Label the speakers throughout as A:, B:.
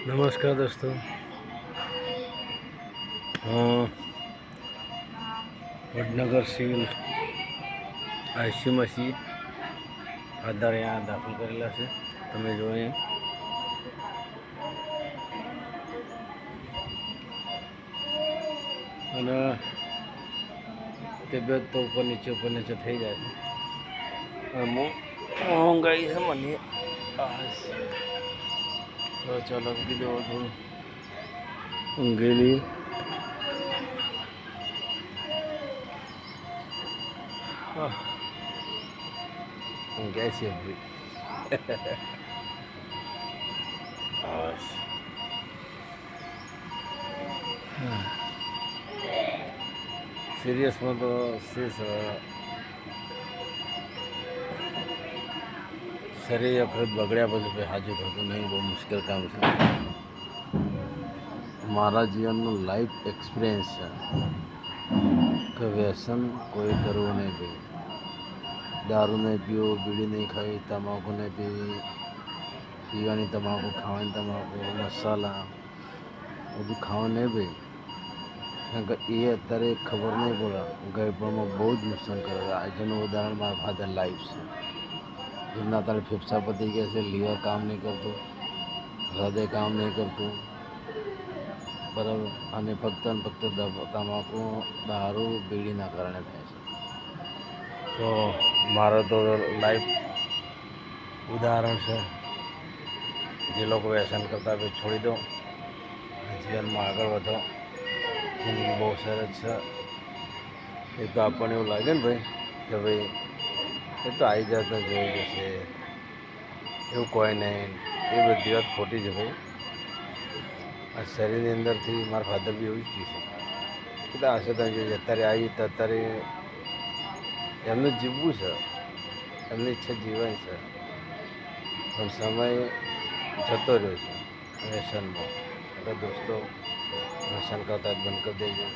A: नमस्कार दोस्तों, વડનગર સિવિલ આઈસીયુમાંથી આધાર અહીંયા દાખલ કરેલા છે. તમે જો અહીંયા અને તબિયત તો ઉપર નીચે થઈ જાય છે. ઊંઘાઈ છે મને. ચાલો કીધું થોડું ઊંઘેલી ઊંઘાય છે ભાઈ. સિરિયસમાં તો શરીર વખત બગડ્યા પછી હાજર થતું નહીં, બહુ મુશ્કેલ કામ છે. મારા જીવનનું લાઈફ એક્સપિરિયન્સ છે કે વ્યસન કોઈ કરવું નહીં ભાઈ. દારૂ નહીં પીવો, બીડી નહીં ખાવી, તમાકુ નહીં પીવાની તમાકુ, ખાવાની તમાકુ, મસાલા બધું ખાવા નહીં ભાઈ. કારણ કે એ અત્યારે ખબર નહીં પડે, ગળપણમાં બહુ જ નુકસાન કરે છે. આજનું ઉદાહરણ મારા ફાધર લાઈફ છે. જેમના અત્યારે ફેફસા પતી ગયા છે, લીવર કામ નહીં કરતું, હૃદય કામ નહીં કરતું, બરાબર. અને ફક્ત તમાકુ, દારૂ, બીડીના કારણે થાય છે. તો મારો તો લાઈફ ઉદાહરણ છે. જે લોકો વ્યસન કરતા હોય છોડી દો, જીવનમાં આગળ વધો. જિંદગી બહુ સરસ છે. એ તો આપણને એવું લાગે ને ભાઈ કે ભાઈ એ તો આવી જાતને જોઈ જશે, એવું કોઈ નહીં. એ બધી વાત ખોટી છે ભાઈ. આ શરીરની અંદરથી મારા ફાધર બી એવું જ કહે છે કે હશે તો જોઈએ. અત્યારે આવી તો અત્યારે એમનું જીવવું છે, એમની ઈચ્છા જીવવાની છે, પણ સમય જતો રહ્યો છે વ્યસનમાં. એટલે દોસ્તો, વ્યસન કરતા જ બંધ કરી દેજો.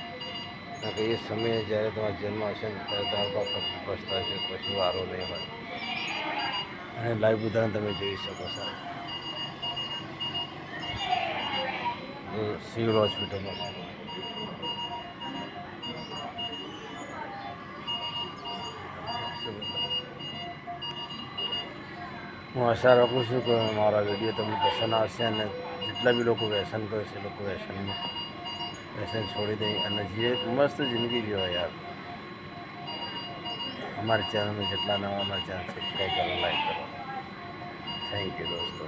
A: કારણ કે એ સમયે જ્યારે તમારા જન્મ હશે ને ત્યારે તમારા ફક્ત પછતાશે, પછી વારો નહીં હોય. અને લાઈવ ઉદાહરણ તમે જોઈ શકો છો સિવિલ હોસ્પિટલમાં. હું આશા રાખું છું કે મારા વિડીયો તમને પસંદ આવશે અને જેટલા બી લોકો વ્યસન કરે છે એ લોકો વ્યસન છોડી દે અને જે મસ્ત જિંદગી જીવો યાર. અમારી ચેનલમાં જેટલા નવા અમારી ચેનલ સબસ્ક્રાઈબ કરો, લાઈક કરો. થેન્ક યુ દોસ્તો.